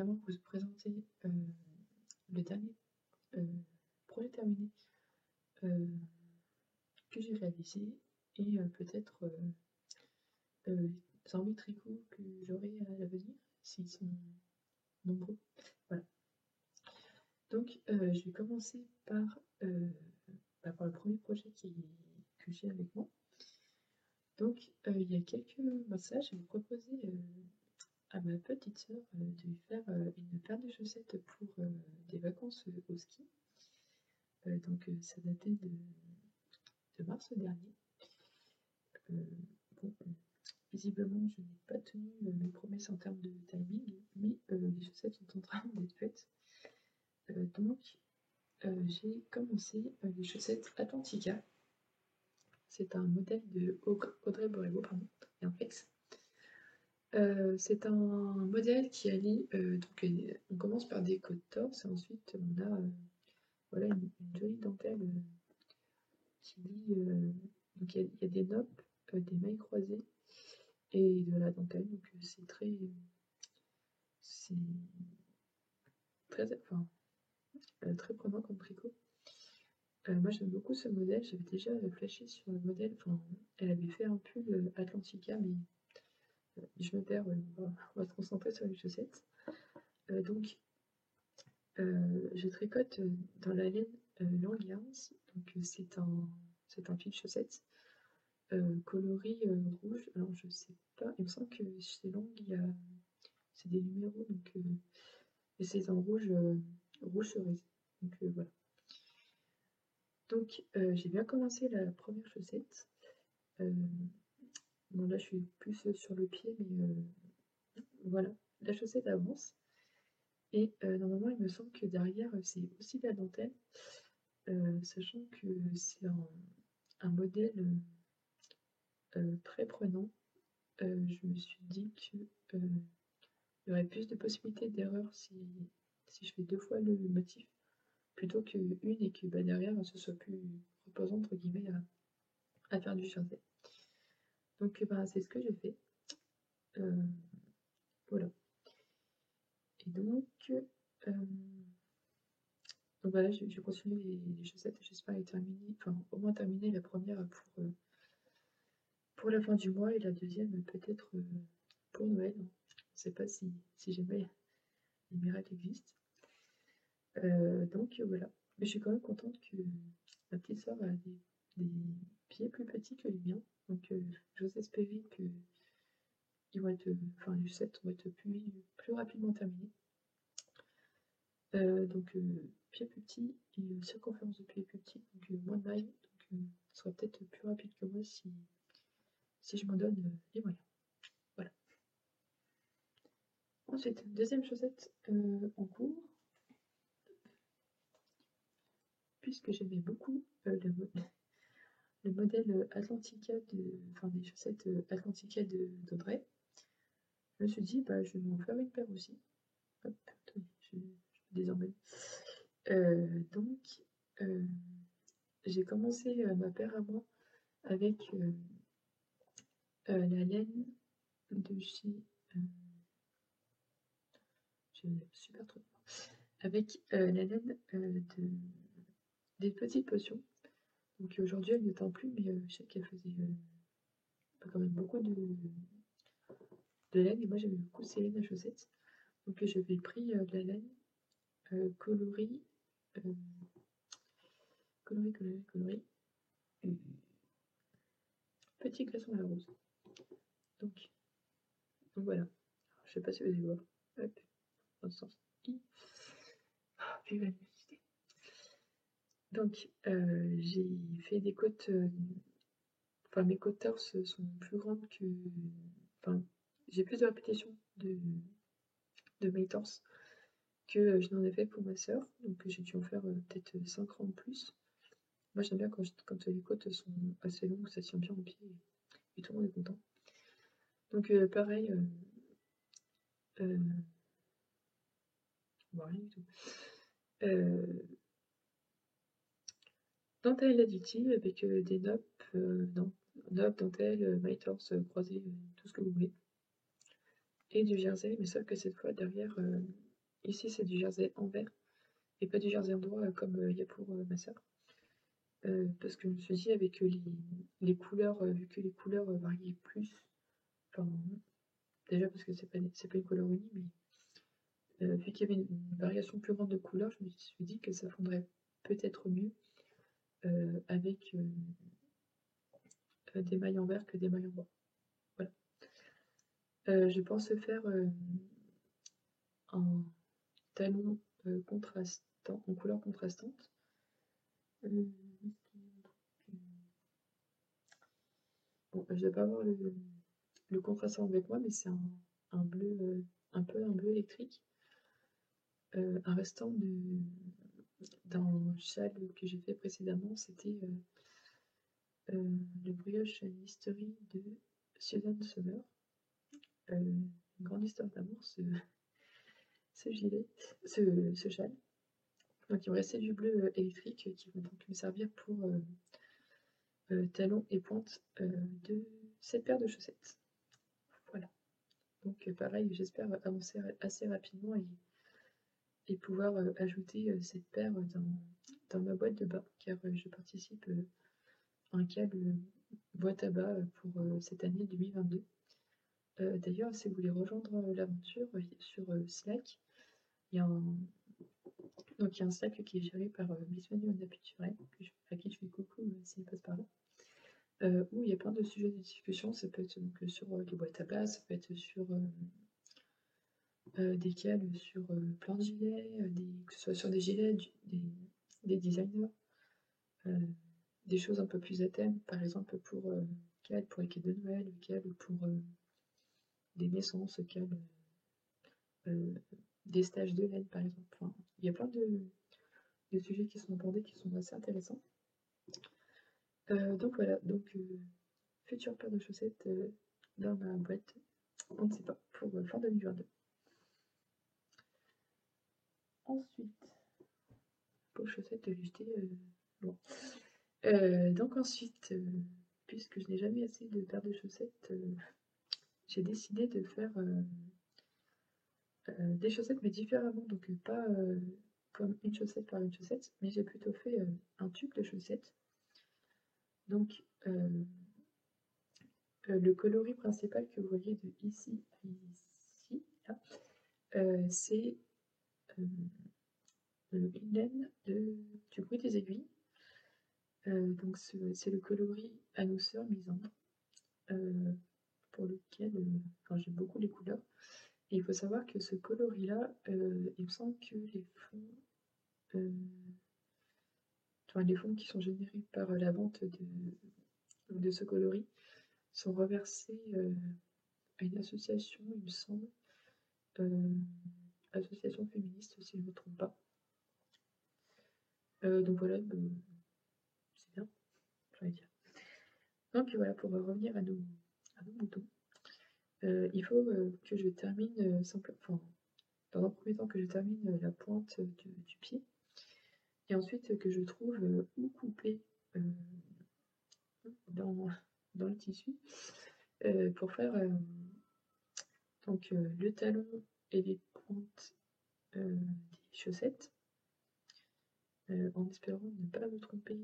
également vous présenter le dernier projet terminé que j'ai réalisé et peut-être les envies de tricot que j'aurai à l'avenir, s'ils sont nombreux. Voilà. Donc je vais commencer par le premier projet que j'ai avec moi. Donc il y a quelques mois de ça, j'avais proposé à ma petite sœur de lui faire une paire de chaussettes pour des vacances au ski. Donc ça datait de mars dernier. Bon, visiblement, je n'ai pas tenu mes promesses en termes de timing, mais les chaussettes sont en train d'être faites. Donc, j'ai commencé les chaussettes Atlantica. C'est un modèle de Audrey Borrego, pardon, et un flex. C'est un modèle qui allie, donc on commence par des côtes torse, et ensuite on a voilà, une jolie dentelle qui lie, donc il y a des noppes, des mailles croisées et de la dentelle, donc c'est très, enfin, très prenant comme tricot. Moi j'aime beaucoup ce modèle, j'avais déjà flashé sur le modèle, enfin elle avait fait un pull Atlantica, mais je me perds, on va se concentrer sur les chaussettes. Donc je tricote dans la laine Langerns, donc c'est un fil chaussette coloris rouge. Alors je sais pas, il me semble que chez Lang c'est des numéros, donc et c'est en rouge cerise. Donc voilà. Donc j'ai bien commencé la première chaussette. Bon là je suis plus sur le pied, mais voilà, la chaussette avance. Et normalement il me semble que derrière c'est aussi de la dentelle, sachant que c'est un modèle très prenant. Je me suis dit que il y aurait plus de possibilités d'erreur si je fais 2 fois le motif plutôt qu'une et que derrière ce soit plus reposant entre guillemets à faire du jersey. Donc c'est ce que j'ai fait. Voilà. Et donc voilà, j'ai continué les chaussettes, j'espère les terminer, enfin au moins terminer la première pour la fin du mois et la deuxième peut-être pour Noël. On ne sait pas si jamais les miracles existent. Donc voilà. Mais je suis quand même contente que ma petite soeur a des pieds plus petits que les miens. Donc j'ose espérer que les chaussettes vont être plus rapidement terminées. Donc pieds plus petits et circonférence de pieds plus petits, donc moins de mailles. Donc ce sera peut-être plus rapide que moi si je m'en donne les moyens. Voilà. Ensuite, deuxième chaussette en cours. Puisque j'aimais beaucoup le modèle Atlantica des chaussettes Atlantica d'Audrey, je me suis dit je vais m'en faire une paire aussi. Hop, attendez, je désormais. Donc j'ai commencé ma paire à moi avec la laine de chez super trop avec la laine des petites potions. Donc aujourd'hui elle ne tend plus, mais je sais qu'elle faisait quand même beaucoup de laine, et moi j'aimais beaucoup ces laines à chaussettes. Donc j'avais pris de la laine coloris, petit glaçon à la rose. Donc voilà. Alors, je sais pas si vous allez voir. Hop, dans le sens I. Vive la luminosité. Donc j'ai fait des côtes. Enfin mes côtes torse sont plus grandes que. Enfin j'ai plus de répétition de mes torses que je n'en ai fait pour ma soeur. Donc j'ai dû en faire peut-être 5 rangs de plus. Moi j'aime bien quand les côtes sont assez longues, ça tient bien au pied et tout le monde est content. Donc pareil, bon, rien du tout. Dentelle additive avec des noppes, dentelle, maille torse, croisée, tout ce que vous voulez. Et du jersey, mais sauf que cette fois derrière ici c'est du jersey en vert et pas du jersey en droit comme il y a pour ma sœur. Parce que je me suis dit avec les couleurs, vu que les couleurs variaient plus, enfin déjà parce que c'est pas une couleur unie, mais vu qu'il y avait une variation plus grande de couleurs, je me suis dit que ça fondrait peut-être mieux avec des mailles en vert que des mailles en blanc. Voilà. Je pense faire un talon contrastant, en couleur contrastante. Bon, je vais pas avoir le contrastant avec moi, mais c'est un bleu, un peu un bleu électrique. Un restant d'un châle que j'ai fait précédemment, c'était le brioche mystery de Susan Summer. Une grande histoire d'amour, ce gilet, ce châle. Donc il me restait du bleu électrique qui va donc me servir pour talons et pointe de cette paire de chaussettes. Voilà. Donc pareil, j'espère avancer assez rapidement et pouvoir ajouter cette paire dans ma boîte de bas, car je participe à un câble boîte à bas pour cette année 2022. D'ailleurs, si vous voulez rejoindre l'aventure sur Slack, il y a un Slack qui est géré par Miss Manu Napiturel, à qui je fais coucou s'il passe par là, où il y a plein de sujets de discussion. Ça peut être donc, sur les boîtes à bas, ça peut être sur des câbles, sur plein de gilets, que ce soit sur des gilets, des designers, des choses un peu plus à thème, par exemple pour câbles pour les quêtes de Noël, câbles pour des naissances, câbles des stages de laine par exemple. Enfin, il y a plein de sujets qui sont abordés qui sont assez intéressants. Donc voilà, future paire de chaussettes dans ma boîte, on ne sait pas, pour fin 2022. Ensuite, pour chaussettes ajustées, bon. Donc ensuite, puisque je n'ai jamais assez de paires de chaussettes, j'ai décidé de faire des chaussettes mais différemment, donc pas comme une chaussette par une chaussette, mais j'ai plutôt fait un tube de chaussettes. Donc le coloris principal que vous voyez de ici à ici, là, c'est une laine du bruit des aiguilles. Donc c'est le coloris annonceur misandre, pour lequel j'aime beaucoup les couleurs. Et il faut savoir que ce coloris-là, il me semble que les fonds qui sont générés par la vente de ce coloris sont reversés à une association, il me semble, association féministe si je ne me trompe pas. Donc voilà, c'est bien, j'ai envie de dire. Donc voilà, pour revenir à nos moutons, il faut que je termine simplement, dans un premier temps que je termine la pointe du pied, et ensuite que je trouve où couper dans le tissu pour faire donc le talon et les pointes des chaussettes, en espérant ne pas me tromper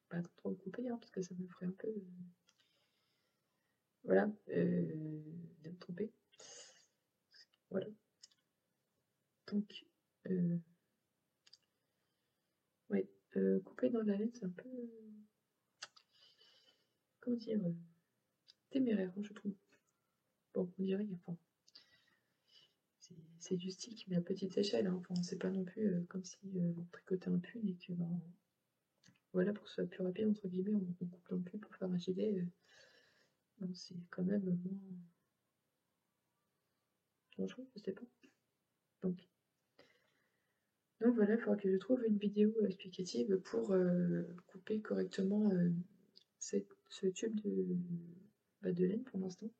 pas trop couper, hein, parce que ça me ferait un peu voilà, de me tromper. Voilà. Donc ouais, couper dans la laine, c'est un peu comment dire, téméraire, hein, je trouve. Bon, on dirait, enfin, c'est du stick, mais à petite échelle, hein. Enfin, c'est pas non plus comme si on tricotait un pull et que, voilà, pour que ce soit plus rapide, entre guillemets, on coupe un pull pour faire un gilet. Bon, c'est quand même moins dangereux, je sais pas. Donc voilà, il faudra que je trouve une vidéo explicative pour couper correctement ce tube de laine pour l'instant,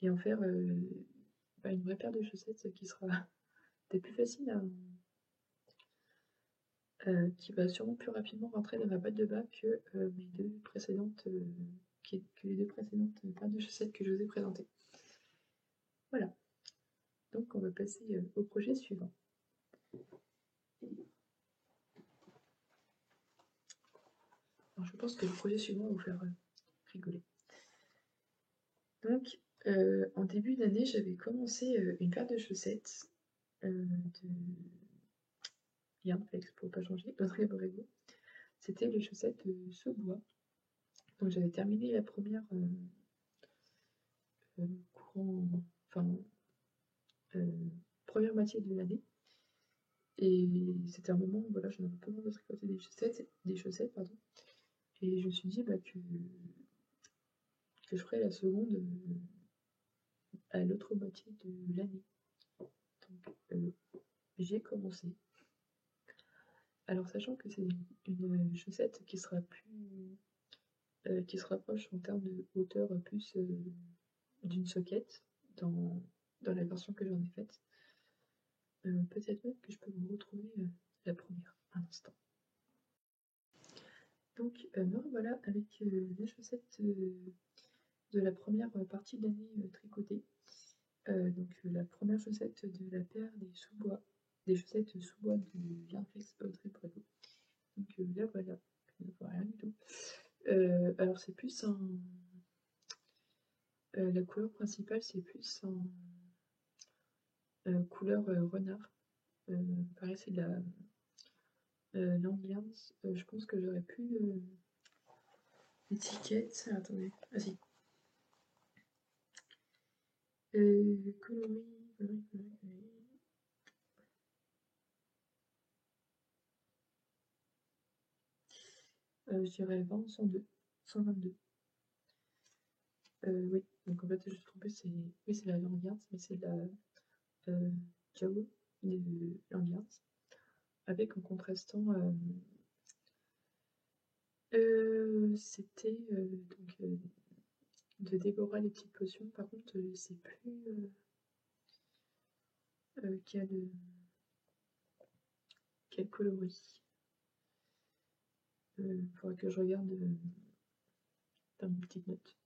et en faire une vraie paire de chaussettes qui sera des plus faciles qui va sûrement plus rapidement rentrer dans ma boîte de bas que les deux précédentes paires de chaussettes que je vous ai présentées. Voilà. Donc on va passer au projet suivant. Alors je pense que le projet suivant va vous faire rigoler. Donc en début d'année, j'avais commencé une paire de chaussettes de Yarnflex pour pas changer, Audrey Borrego. C'était les chaussettes Sous-Bois. Donc j'avais terminé la première première moitié de l'année. Et c'était un moment où voilà, j'en avais un peu marre de tricoter des chaussettes, pardon. Et je me suis dit que je ferais la seconde à l'autre moitié de l'année. Donc j'ai commencé. Alors sachant que c'est une chaussette qui sera plus qui se rapproche en termes de hauteur plus d'une socket dans la version que j'en ai faite. Peut-être même que je peux vous retrouver la première un instant. Donc me revoilà avec les chaussettes de la première partie de l'année tricotée. Donc la première chaussette de la paire des chaussettes sous-bois de Yarnflex Audrey Borrego. Donc là voilà, je ne vois rien du tout. Alors c'est plus un... la couleur principale c'est plus en couleur renard. Pareil c'est de la Langerns. Je pense que j'aurais pu l'étiquette. Attendez, vas-y. Coloris. Je dirais 20, 102, 122. Oui, donc en fait, je me suis trompée, c'est la Langerns, mais c'est la Cao de Langerns, avec en contrastant, c'était donc de Déborah les petites potions. Par contre, je sais plus quel coloris. Faudra que je regarde dans mes petites notes.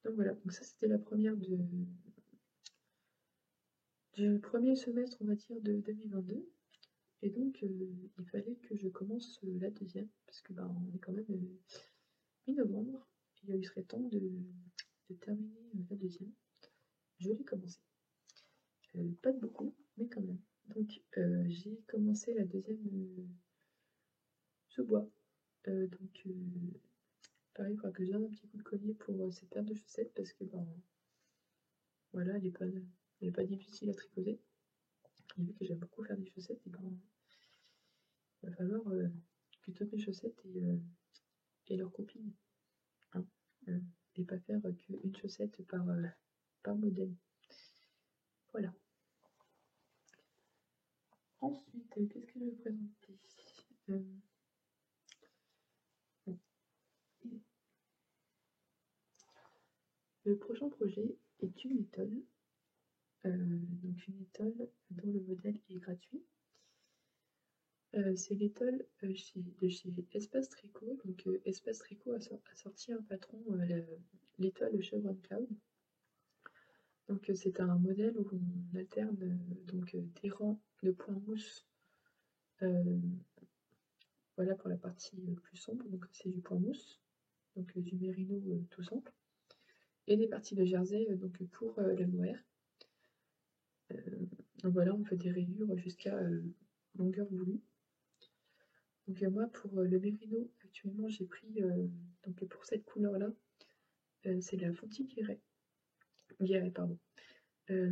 Donc voilà, donc ça c'était la première du premier semestre, on va dire, de 2022. Et donc il fallait que je commence la deuxième, parce que ben, on est quand même mi-novembre, et il serait temps de terminer la deuxième. Je l'ai commencé. Pas de beaucoup, mais quand même. Donc j'ai commencé la deuxième sous-bois. Donc pareil, il faudra que je donne un petit coup de collier pour cette paire de chaussettes, parce que ben voilà, elle est pas difficile à tricoter. Et vu que j'aime beaucoup faire des chaussettes, et ben il va falloir que toutes mes chaussettes et leurs copines, hein, et pas faire qu'une chaussette par modèle. Voilà. Ensuite, qu'est-ce que je vais vous présenter? Le prochain projet est une étole. Donc une étole dont le modèle est gratuit. C'est l'étole de chez Espace Tricot. Donc Espace Tricot a sorti un patron, l'étole Chevron Cloud. Donc c'est un modèle où on alterne donc des rangs de points mousse. Voilà pour la partie plus sombre, donc c'est du point mousse, donc du mérino tout simple, et des parties de jersey donc pour le mohair. Donc voilà, on fait des rayures jusqu'à longueur voulue. Donc moi pour le mérino, actuellement j'ai pris, donc pour cette couleur-là, c'est la Fonty Guéret, pardon,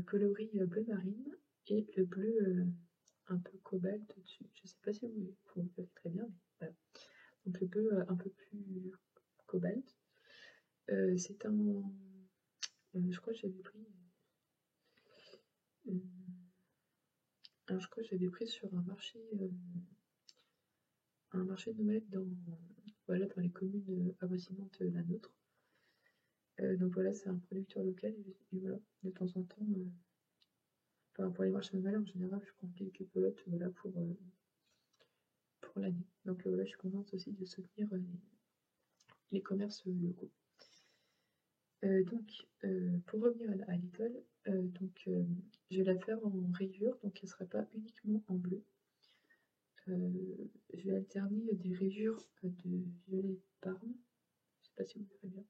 coloris bleu marine, et le bleu un peu cobalt dessus. Je sais pas si vous verrez très bien, mais voilà. Donc le bleu un peu plus cobalt. C'est un... je crois que j'avais pris... alors je crois que j'avais pris sur un marché de Noël voilà, dans les communes avoisinantes la nôtre. Donc voilà, c'est un producteur local, et voilà, de temps en temps, enfin, pour les marchés de Noël en général, je prends quelques pelotes voilà, pour l'année. Donc voilà, je suis contente aussi de soutenir les commerces locaux. Pour revenir à l'étole, je vais la faire en rayures, donc elle ne sera pas uniquement en bleu. Je vais alterner des rayures de violet parme. Je sais pas si vous verrez bien.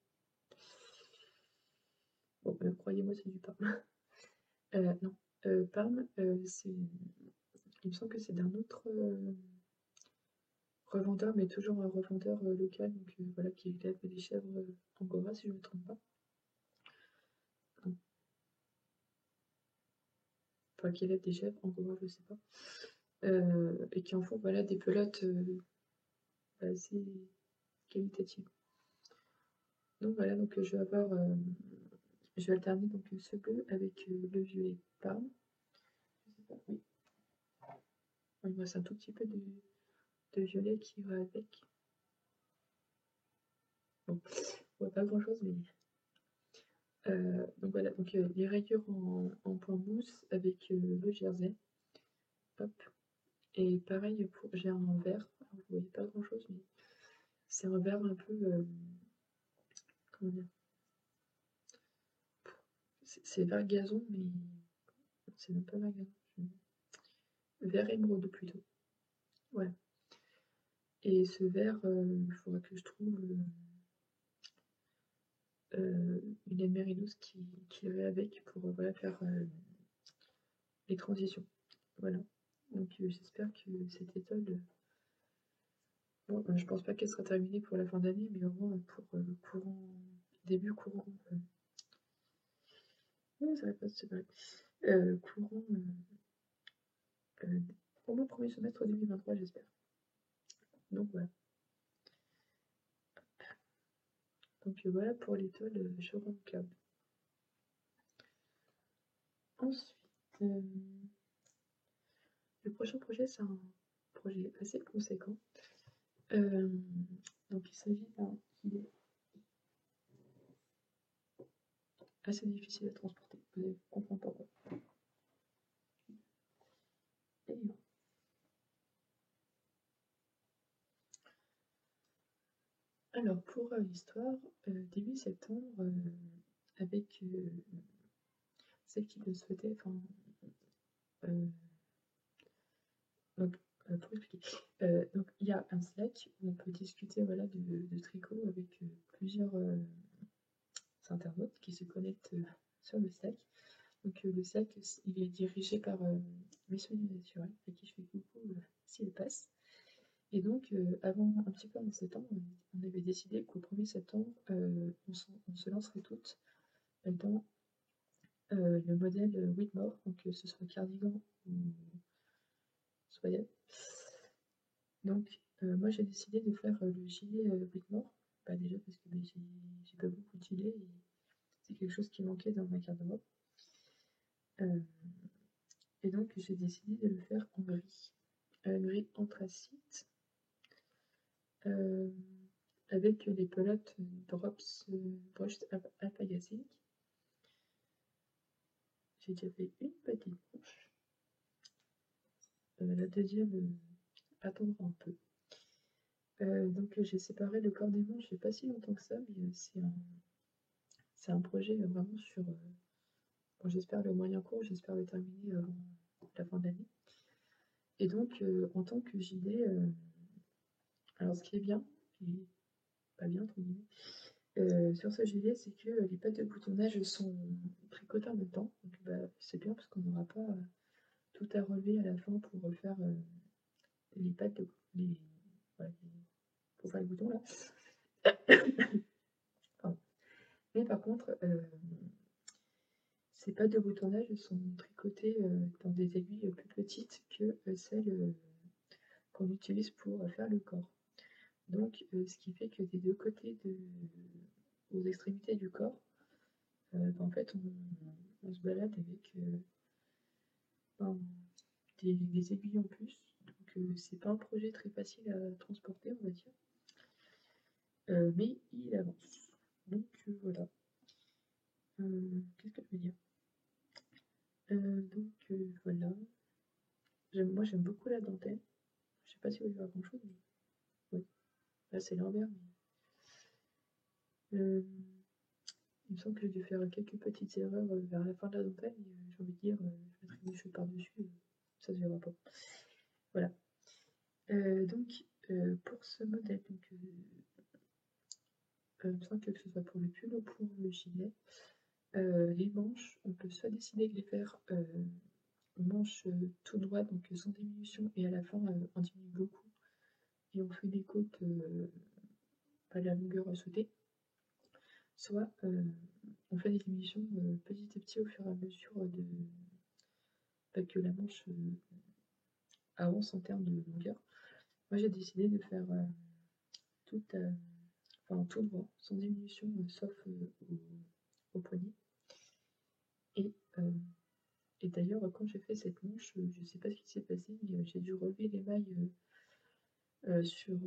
Bon, croyez-moi, c'est du parme. Non, parme, il me semble que c'est d'un autre revendeur, mais toujours un revendeur local, donc voilà, qui élève des chèvres angora, si je ne me trompe pas. Non. Enfin, qui élève des chèvres angora, je sais pas. Et qui en font voilà, des pelotes assez qualitatives. Donc voilà, donc je vais alterner donc ce bleu avec le violet parme. Je sais pas, oui. Il me reste un tout petit peu de violet qui va avec. Bon, on voit pas grand chose, mais donc voilà, donc les rayures en point mousse avec le jersey. Hop. Et pareil, j'ai un vert. Alors, vous voyez pas grand chose, mais c'est un vert un peu. Comment dire? C'est vert gazon, mais c'est même pas vert gazon. Vert émeraude plutôt. Ouais. Et ce vert, il faudra que je trouve une mérinos qui irait avec pour voilà, faire les transitions. Voilà. Donc j'espère que cette étole, bon, je pense pas qu'elle sera terminée pour la fin d'année, mais au moins pour début courant. Ça va pas se séparer. Courant au moins premier semestre 2023, j'espère. Donc voilà. Donc voilà pour l'étole Showroom Club. Ensuite, le prochain projet, c'est un projet assez conséquent. Donc il s'agit d'un filet assez difficile à transporter. Vous allez comprendre pourquoi. Et voilà. Alors pour l'histoire, début septembre, avec celle qui le souhaitait, enfin donc, pour expliquer, donc il y a un Slack où on peut discuter voilà, de tricot avec plusieurs internautes qui se connectent sur le Slack. Donc le Slack, il est dirigé par Miss Naturel, à qui je fais coucou si elle passe. Et donc, un petit peu en septembre, on avait décidé qu'au 1er septembre, on se lancerait toutes dans le modèle Whitmore, donc que ce soit cardigan ou soyelle. Donc, moi j'ai décidé de faire le gilet Whitmore, pas déjà parce que j'ai pas beaucoup de gilets et c'est quelque chose qui manquait dans ma garde-robe. Et donc j'ai décidé de le faire en gris anthracite, avec les pelotes Drops Brushed Alpha-Gasic. J'ai déjà fait une petite manche. La deuxième attendra un peu. Donc j'ai séparé le corps des manches il n'y a pas si longtemps que ça, mais c'est un projet vraiment sur, bon, j'espère le moyen court, j'espère le terminer avant la fin de l'année. Et donc en tant que gilet, alors ce qui est bien, et pas bien entre guillemets, sur ce gilet, c'est que les pattes de boutonnage sont tricotées en même temps. Donc bah, c'est bien parce qu'on n'aura pas tout à relever à la fin pour refaire les pattes voilà, pour faire les boutons là. Pardon. Mais par contre, ces pattes de boutonnage sont tricotées dans des aiguilles plus petites que celles qu'on utilise pour faire le corps. Donc, ce qui fait que des deux côtés aux extrémités du corps, en fait, on se balade avec des aiguilles en plus. Donc, c'est pas un projet très facile à transporter, on va dire. Mais il avance. Donc, voilà. Qu'est-ce que je veux dire? Voilà. Moi, j'aime beaucoup la dentelle. Je sais pas si vous voyez grand chose, mais oui. Là, c'est l'envers. Mais... me semble que j'ai dû faire quelques petites erreurs vers la fin de la dentelle, et j'ai envie de dire, je mettrai mes cheveux par-dessus, ça se verra pas. Voilà. Donc, pour ce modèle, donc, il me semble que ce soit pour le pull ou pour le gilet, les manches, on peut soit décider de les faire manches tout droit, donc sans diminution, et à la fin on diminue beaucoup, et on fait des côtes à la longueur souhaitée, soit on fait des diminutions petit à petit au fur et à mesure que la manche avance en termes de longueur. Moi j'ai décidé de faire tout droit, sans diminution, sauf au poignet. Et d'ailleurs, quand j'ai fait cette manche, je ne sais pas ce qui s'est passé, mais j'ai dû relever les mailles sur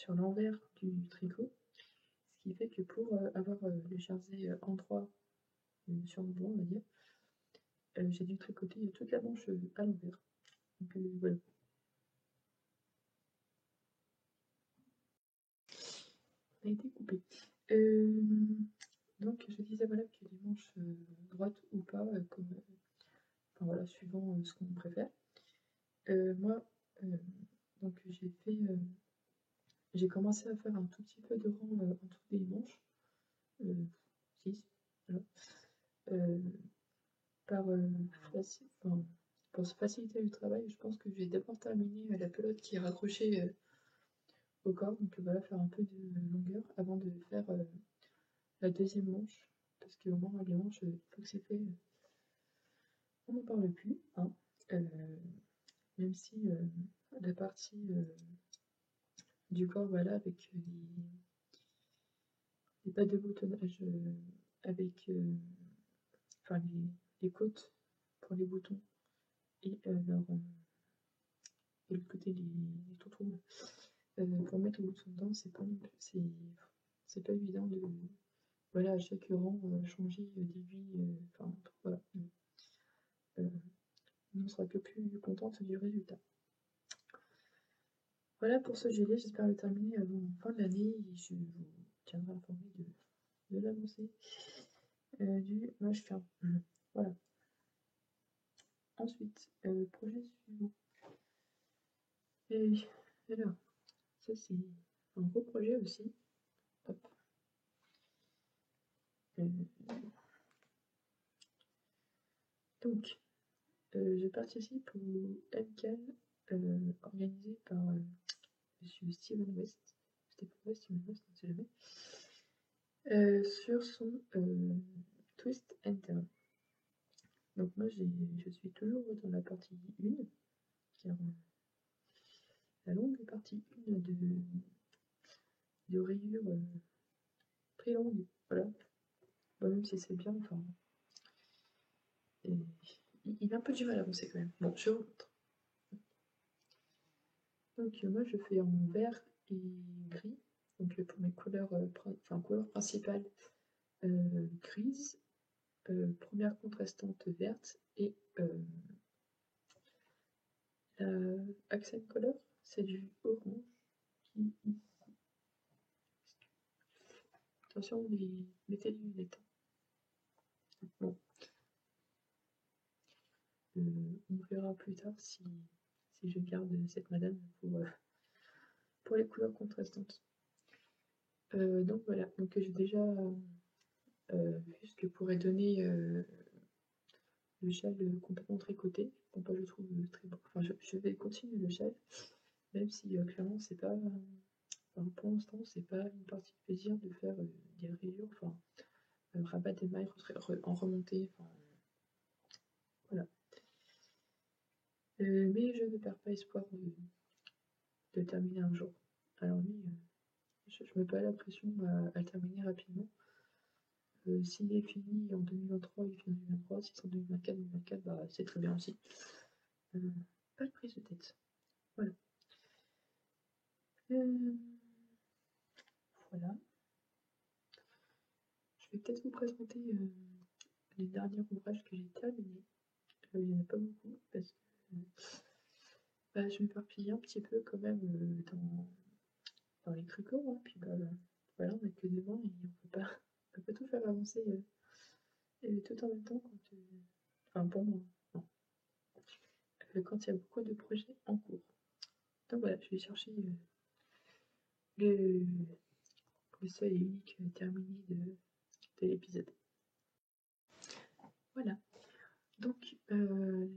l'envers du tricot, ce qui fait que pour avoir le jersey en droit sur le blanc, on va dire, j'ai dû tricoter toute la manche à l'envers. Donc voilà. On a été coupé. Donc je disais voilà que les manches droites ou pas, comme enfin voilà, suivant ce qu'on préfère. Moi, donc j'ai commencé à faire un tout petit peu de rang en dessous des manches, 6, voilà. Pour se faciliter le travail, je pense que je vais d'abord terminer la pelote qui est raccrochée au corps, donc voilà, faire un peu de longueur avant de faire la deuxième manche, parce qu'au moins les manches, une fois que c'est fait, on n'en parle plus, hein. Même si la partie du corps, voilà, avec les pattes de boutonnage, avec les côtes pour les boutons, et le côté des tourteaux pour mettre le bouton dedans, c'est pas évident de voilà, à chaque rang changer d'aiguille, enfin voilà. On sera que plus contente du résultat. Voilà pour ce gilet, j'espère le terminer avant fin de l'année, et je vous tiendrai informé de l'avancée du mannequin. Voilà. Ensuite, projet suivant. Et alors, ça c'est un gros projet aussi. Hop. Donc, je participe au MCAL organisé par Monsieur Steven West, Steven West, on ne sait jamais, sur son Twist and Turn. Donc moi je suis toujours dans la partie 1, car la longue partie 1 de rayures très longue, voilà. Bon, même si c'est bien, enfin. Et, il a un peu du mal à avancer quand même. Bon, je vous montre. Donc moi je fais en vert et gris. Donc pour mes couleurs, couleurs principales, grise, première contrastante verte, et accent color, c'est du orange qui ici. Attention, mettez les lunettes. Bon. On verra plus tard si je garde cette madame pour les couleurs contrastantes. Donc voilà, donc j'ai déjà vu ce que pourrait donner le châle complètement tricoté. Donc je trouve très beau. Enfin, je vais continuer le châle, même si clairement c'est pas, pour l'instant c'est pas une partie de plaisir de faire des rayures, enfin rabattre des mailles en remontée, enfin voilà. Mais je ne perds pas espoir de terminer un jour. Alors lui, je me mets pas la pression à le terminer rapidement. S'il est fini en 2023, il finit en 2023. Si c'est en 2024, bah, c'est très bien aussi. Pas de prise de tête. Voilà. Voilà. Je vais peut-être vous présenter les derniers ouvrages que j'ai terminés. Il n'y en a pas beaucoup parce que je m'éparpille un petit peu quand même dans les tricots. Hein, puis voilà, on n'a que devant et on peut tout faire avancer tout en même temps enfin pour moi, non. Quand il y a beaucoup de projets en cours. Donc voilà, je vais chercher le, le seul et unique terminé de l'épisode. Voilà. Donc le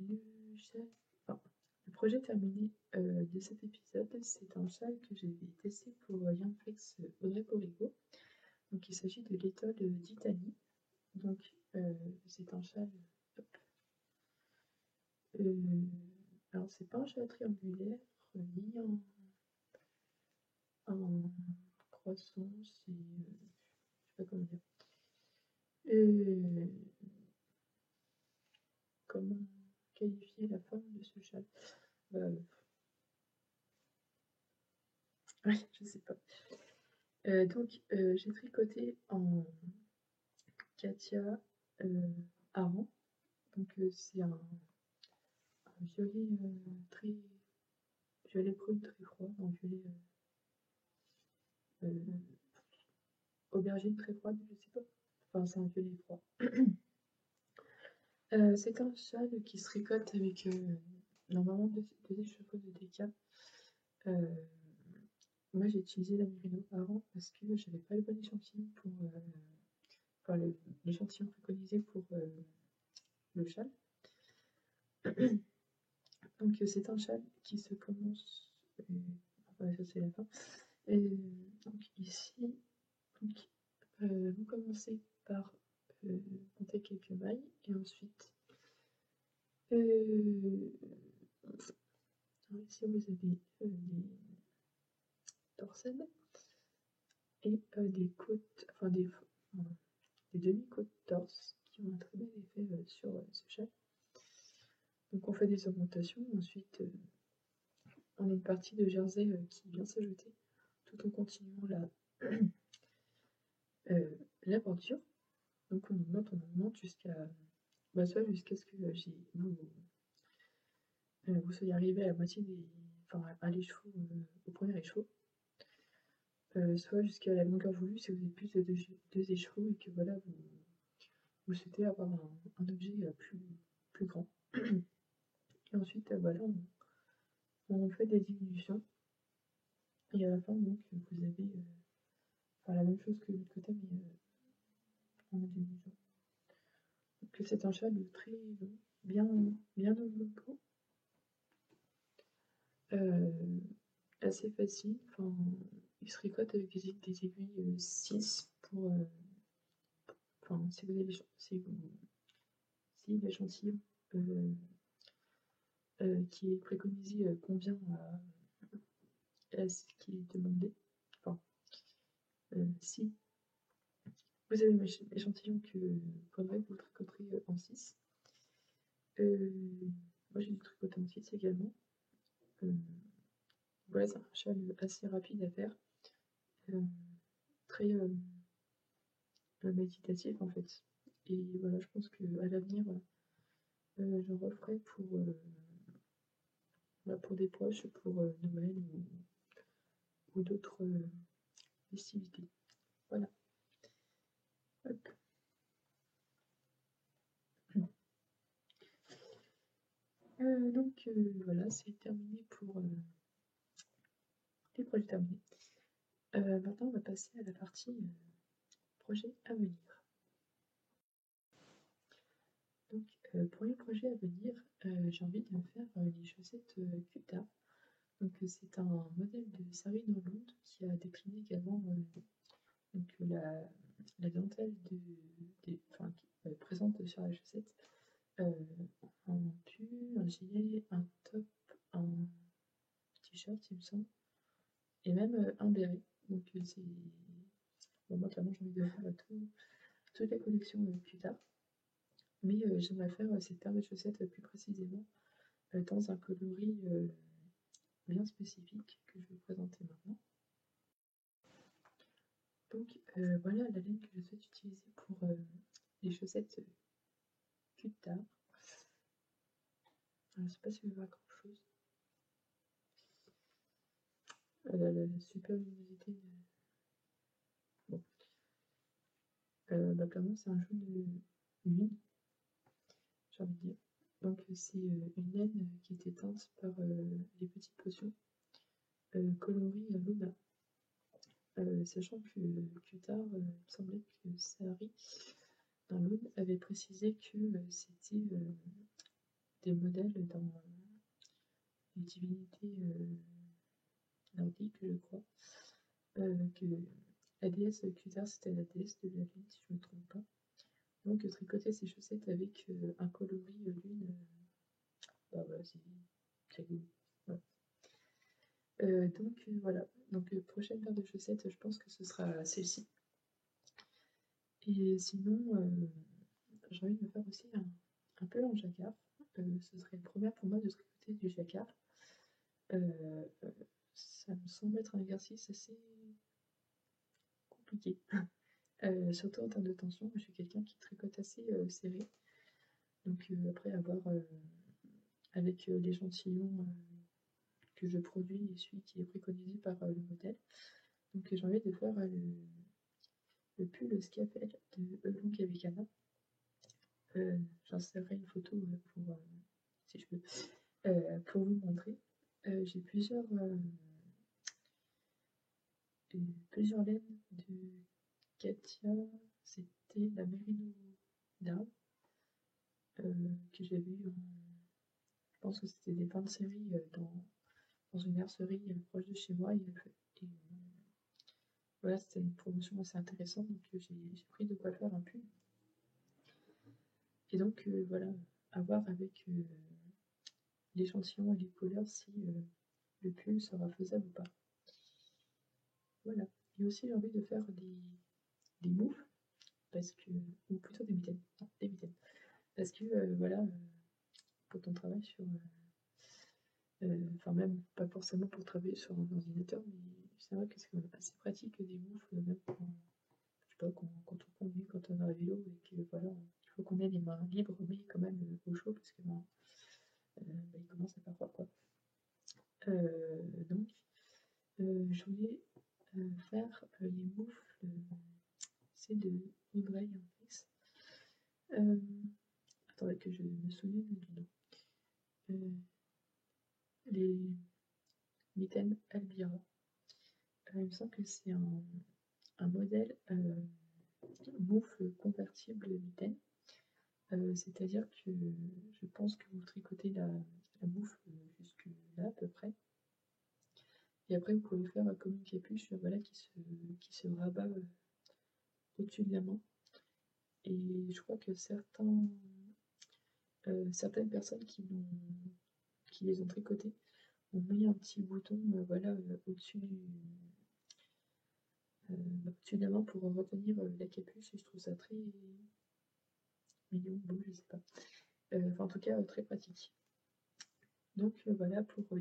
projet terminé de cet épisode, c'est un châle que j'ai testé pour Yanflex Audrey Porigo. Donc il s'agit de l'étole d'Italie. Donc c'est un châle. Alors c'est pas un châle triangulaire ni en croissant, c'est je sais pas comment dire. Comment qualifier la forme de ce châle? Ouais, je sais pas. Donc j'ai tricoté en Katia Aran. Donc c'est un violet très violet brut très froid, un violet aubergine très froide, je sais pas. Enfin c'est un violet froid. C'est un châle qui se tricote avec normalement deux échafaudés de DK. Moi j'ai utilisé la Merino Aran parce que j'avais pas le bon échantillon pour enfin l'échantillon préconisé pour le châle. Donc c'est un châle qui se commence, enfin ça c'est la fin. Et donc ici, donc, vous commencez par monter quelques mailles et ensuite ici vous avez des torsades et des côtes, enfin des demi-côtes torse qui ont un très bel effet sur ce châle. Donc on fait des augmentations, ensuite on a une partie de jersey qui vient s'ajouter tout en continuant la bordure. Donc on augmente jusqu'à soit jusqu'à ce que vous soyez arrivé à la moitié enfin à l'écheveau, au premier écheveau, soit jusqu'à la longueur voulue si vous avez plus de deux écheveaux et que voilà vous souhaitez avoir un objet plus grand. Et ensuite voilà on fait des diminutions et à la fin donc vous avez enfin, la même chose que l'autre côté mais en diminution. Donc c'est un châle très long, bien enveloppant. Assez facile, enfin, il se tricote avec des aiguilles 6 pour, enfin, si l'échantillon qui est préconisé convient à ce qui est demandé, enfin, si vous avez un échantillon que faudrait que vous tricoterez en 6. Moi j'ai du tricoté en 6 également. Voilà, c'est un châle assez rapide à faire, très méditatif en fait. Et voilà, je pense qu'à l'avenir, j'en referai pour des proches, pour Noël ou d'autres festivités. Voilà. Hop. Donc voilà, c'est terminé pour les projets terminés. Maintenant, on va passer à la partie projets à venir. Donc, pour les projets à venir, j'ai envie de faire les chaussettes Kuta. Donc, c'est un modèle de Sarine Hollande qui a décliné également donc, la dentelle enfin, qui est présente sur la chaussette. Un pull, un gilet, un top, un t-shirt, il me semble, et même un béret. Donc, c'est. Bon, moi, clairement, j'ai envie de faire toute la collection plus tard. Mais j'aimerais faire cette paire de chaussettes plus précisément dans un coloris bien spécifique que je vais vous présenter maintenant. Donc voilà la laine que je souhaite utiliser pour les chaussettes Kuta. Je ne sais pas si vous voyez grand chose. La super luminosité Clairement, c'est un jaune lune, j'ai envie de dire. Donc, c'est une laine qui était teinte par les petites potions coloris Luna. Sachant que plus tard, il me semblait que Sahari, dans l'Aune, avait précisé que c'était des modèles dans les divinités nordiques, je crois. Que la déesse Kutar, c'était la déesse de la lune, si je ne me trompe pas. Donc, tricoter ses chaussettes avec un coloris lune, bah voilà, c'est cool. Voilà. Donc voilà, donc prochaine paire de chaussettes, je pense que ce sera celle-ci. Et sinon, j'ai envie de me faire aussi un peu en jacquard. Ce serait une première pour moi de tricoter du jacquard. Ça me semble être un exercice assez compliqué. Surtout en termes de tension, je suis quelqu'un qui tricote assez serré. Donc après avoir avec l'échantillon que je produis et celui qui est préconisé par le modèle. Donc j'ai envie de faire le pull scapel de Eulon Kavicana. J'insérerai une photo pour, si je peux, pour vous montrer. J'ai plusieurs laines de Katia, c'était la Merino d'Arles, que j'avais eu je pense que c'était des pains de série dans une mercerie proche de chez moi. Et voilà, c'était une promotion assez intéressante, donc j'ai pris de quoi faire un pull. Et donc voilà, à voir avec l'échantillon et les couleurs si le pull sera faisable ou pas. Voilà. Et aussi j'ai envie de faire des moufles, parce que, ou plutôt des mitaines, non, des mitaines. Parce que voilà, quand on travaille sur, enfin même pas forcément pour travailler sur un ordinateur, mais c'est vrai que c'est quand même assez pratique des moufles, même quand, je sais pas, quand on conduit, quand on est à vélo, et que voilà, il faut qu'on ait les mains libres, mais quand même au chaud, parce que il commence à faire froid, quoi. Donc, je voulais faire les moufles, c'est de Audrey Henriques. Attendez que je me souvienne du nom. Les mitaines Albira. Il me semble que c'est un modèle moufle convertible mitaine. C'est-à-dire que je pense que vous tricotez la moufle jusque là à peu près. Et après, vous pouvez faire comme une capuche voilà, qui se rabat au-dessus de la main. Et je crois que certaines personnes qui les ont tricotées ont mis un petit bouton voilà, au-dessus au-dessus de la main pour retenir la capuche. Et je trouve ça très mignon, beau, je sais pas. Enfin, en tout cas, très pratique. Donc voilà pour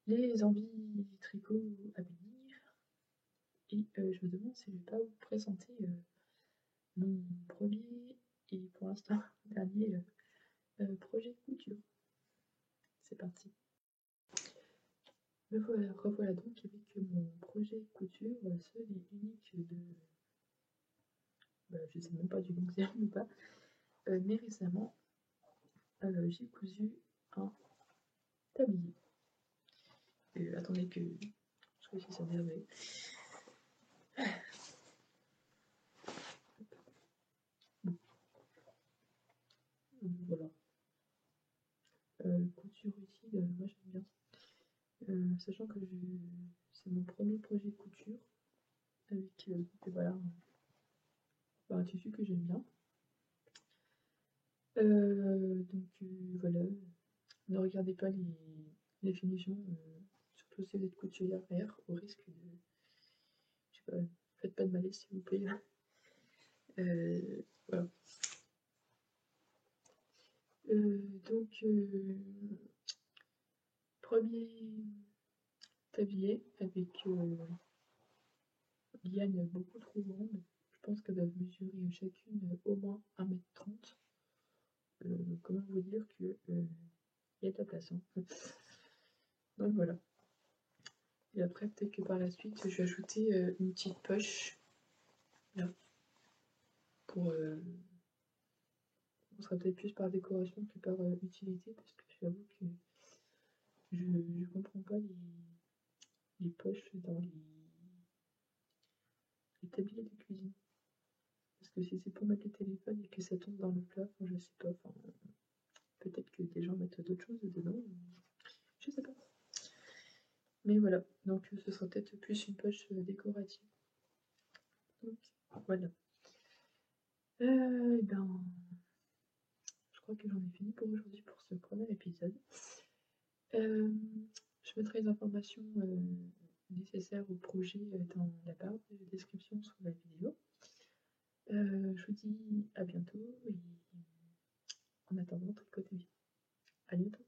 les envies tricot à venir. Et je me demande si je vais pas vous présenter mon premier et pour l'instant dernier projet couture. C'est parti. Me voilà, revoilà donc avec mon projet couture, seul et unique de... je sais même pas du long terme ou pas, mais récemment j'ai cousu un tablier. Attendez que je réussisse à m'énerver. Voilà. Couture utile, moi j'aime bien. Sachant que c'est mon premier projet couture avec voilà, un tissu que j'aime bien. Donc voilà, ne regardez pas les finitions, surtout si vous êtes couturière, au risque de, je sais pas, faites pas de malaise s'il vous plaît. Voilà. Donc premier tablier avec liane beaucoup trop grande. Je pense qu'elles doivent mesurer chacune au moins 1,30 m. Comment vous dire que y a de la place. Hein. Donc voilà. Et après, peut-être que par la suite, je vais ajouter une petite poche là. Pour, on sera peut-être plus par décoration que par utilité, parce que j'avoue que je comprends pas les poches dans les tabliers de cuisine. Parce que si c'est pour mettre le téléphone et que ça tombe dans le plat, enfin, je sais pas, enfin, peut-être que des gens mettent d'autres choses dedans, je sais pas. Mais voilà, donc ce sera peut-être plus une poche décorative. Donc voilà. Eh ben, je crois que j'en ai fini pour aujourd'hui pour ce premier épisode. Je mettrai les informations nécessaires au projet dans la barre de description sous la vidéo. Je vous dis à bientôt et en attendant, tricotez bien. À bientôt.